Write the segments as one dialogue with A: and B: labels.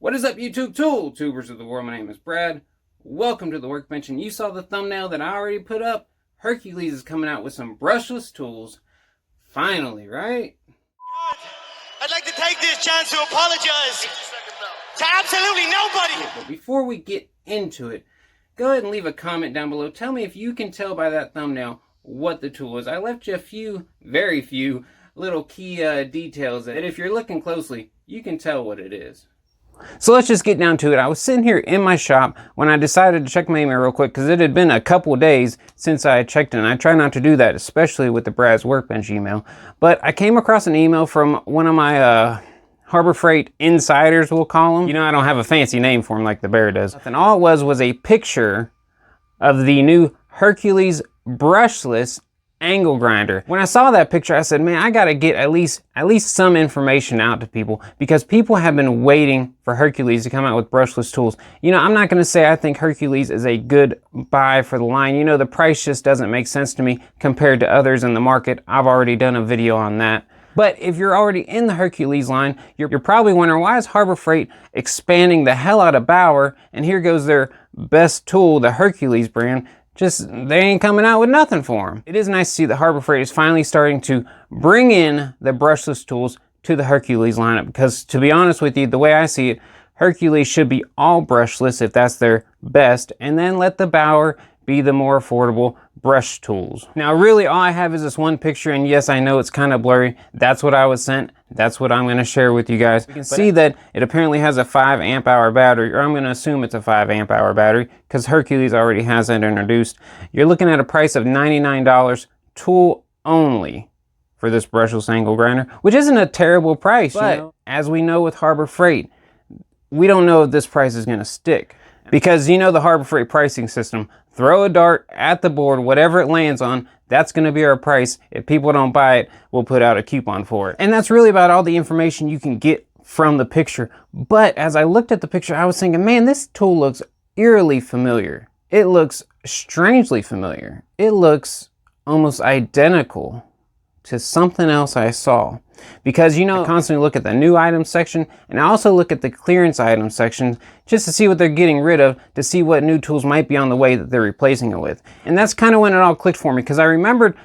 A: What is up, YouTube tool tubers of the world? My name is Brad. Welcome to the Workbench, and you saw the thumbnail that I already put up. Hercules is coming out with some brushless tools. Finally, right?
B: I'd like to take this chance to apologize to absolutely nobody.
A: But before we get into it, go ahead and leave a comment down below. Tell me if you can tell by that thumbnail what the tool is. I left you a few, very few, little key details that if you're looking closely, you can tell what it is. So let's just get down to it. I was sitting here in my shop when I decided to check my email real quick because it had been a couple days since I had checked it, and I try not to do that, especially with the Brads Workbench email. But I came across an email from one of my Harbor Freight insiders, we'll call them. You know, I don't have a fancy name for them like the bear does. And all it was a picture of the new Hercules brushless angle grinder. When I saw that picture, I said, man, I gotta get at least some information out to people, because people have been waiting for Hercules to come out with brushless tools. You know, I'm not gonna say I think Hercules is a good buy for the line. You know, the price just doesn't make sense to me compared to others in the market. I've already done a video on that. But if you're already in the Hercules line, you're probably wondering, why is Harbor Freight expanding the hell out of Bauer, and here goes their best tool, the Hercules brand, just, they ain't coming out with nothing for them. It is nice to see that Harbor Freight is finally starting to bring in the brushless tools to the Hercules lineup, because to be honest with you, the way I see it, Hercules should be all brushless if that's their best, and then let the Bauer be the more affordable brush tools. Now really all I have is this one picture, and yes, I know it's kind of blurry. That's what I was sent. That's what I'm going to share with you guys. You can see that it apparently has a 5 amp hour battery, or I'm going to assume it's a 5 amp hour battery because Hercules already has that introduced. You're looking at a price of $99 tool only for this brushless angle grinder, which isn't a terrible price. But you know, as we know with Harbor Freight, we don't know if this price is going to stick. Because you know the Harbor Freight pricing system, throw a dart at the board, whatever it lands on, that's going to be our price. If people don't buy it, we'll put out a coupon for it. And that's really about all the information you can get from the picture. But as I looked at the picture, I was thinking, man, this tool looks eerily familiar. It looks strangely familiar. It looks almost identical to something else I saw. Because, you know, I constantly look at the new item section, and I also look at the clearance item section just to see what they're getting rid of, to see what new tools might be on the way that they're replacing it with. And that's kind of when it all clicked for me, because I remembered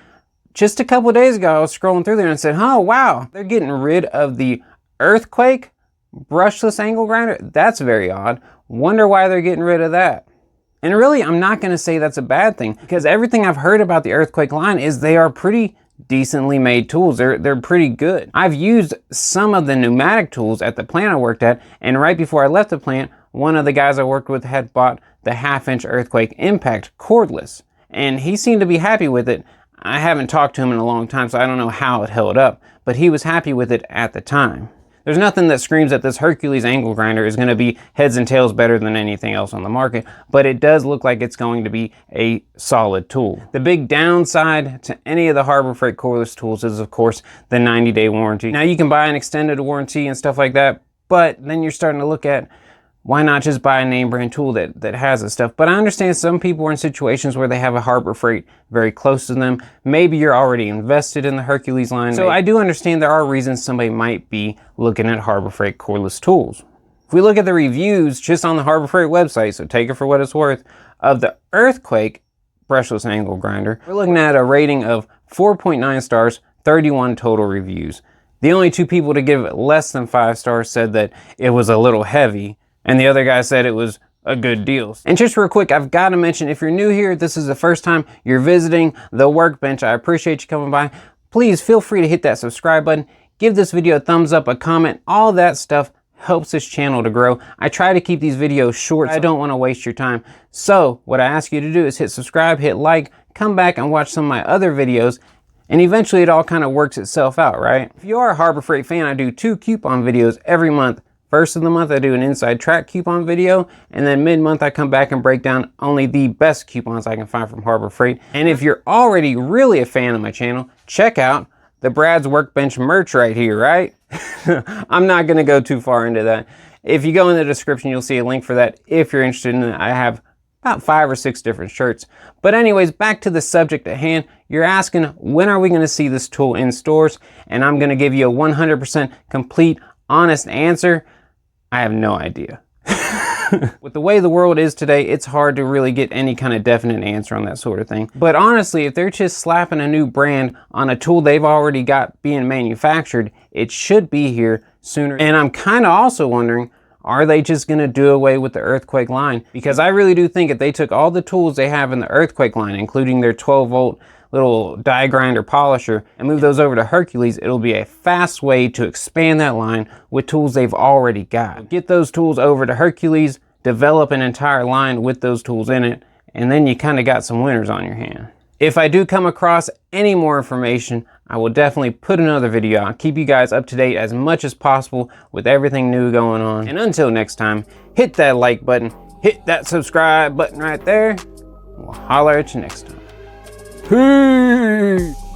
A: just a couple days ago I was scrolling through there and said, oh wow, they're getting rid of the Earthquake brushless angle grinder. That's very odd. Wonder why they're getting rid of that. And really, I'm not going to say that's a bad thing, because everything I've heard about the Earthquake line is they are pretty decently made tools. They're pretty good. I've used some of the pneumatic tools at the plant I worked at, and right before I left the plant, one of the guys I worked with had bought the 1/2-inch Earthquake Impact Cordless, and he seemed to be happy with it. I haven't talked to him in a long time, so I don't know how it held up, but he was happy with it at the time. There's nothing that screams that this Hercules angle grinder is going to be heads and tails better than anything else on the market, but it does look like it's going to be a solid tool. The big downside to any of the Harbor Freight cordless tools is, of course, the 90-day warranty. Now, you can buy an extended warranty and stuff like that, but then you're starting to look at, why not just buy a name brand tool that has this stuff? But I understand some people are in situations where they have a Harbor Freight very close to them. Maybe you're already invested in the Hercules line. So I do understand there are reasons somebody might be looking at Harbor Freight cordless tools. If we look at the reviews just on the Harbor Freight website, so take it for what it's worth, of the Earthquake brushless angle grinder, we're looking at a rating of 4.9 stars, 31 total reviews. The only 2 people to give it less than 5 stars said that it was a little heavy, and the other guy said it was a good deal. And just real quick, I've got to mention, if you're new here, this is the first time you're visiting the Workbench, I appreciate you coming by. Please feel free to hit that subscribe button, give this video a thumbs up, a comment, all that stuff helps this channel to grow. I try to keep these videos short. I don't want to waste your time. So what I ask you to do is hit subscribe, hit like, come back and watch some of my other videos, and eventually it all kind of works itself out, right? If you are a Harbor Freight fan, I do 2 coupon videos every month. First of the month, I do an inside track coupon video, and then mid-month, I come back and break down only the best coupons I can find from Harbor Freight. And if you're already really a fan of my channel, check out the Brads Workbench merch right here, right? I'm not gonna go too far into that. If you go in the description, you'll see a link for that if you're interested in it. I have about 5 or 6 different shirts. But anyways, back to the subject at hand. You're asking, when are we gonna see this tool in stores? And I'm gonna give you a 100% complete, honest answer. I have no idea. With the way the world is today, it's hard to really get any kind of definite answer on that sort of thing. But honestly, if they're just slapping a new brand on a tool they've already got being manufactured, it should be here sooner. And I'm kind of also wondering, are they just going to do away with the earthquake line? Because I really do think if they took all the tools they have in the earthquake line, including their 12-volt little die grinder polisher, and move those over to Hercules, it'll be a fast way to expand that line with tools they've already got. Get those tools over to Hercules, develop an entire line with those tools in it, and then you kind of got some winners on your hand. If I do come across any more information, I will definitely put another video out. Keep you guys up to date as much as possible with everything new going on. And until next time, hit that like button, hit that subscribe button right there. We'll holler at you next time. Peace!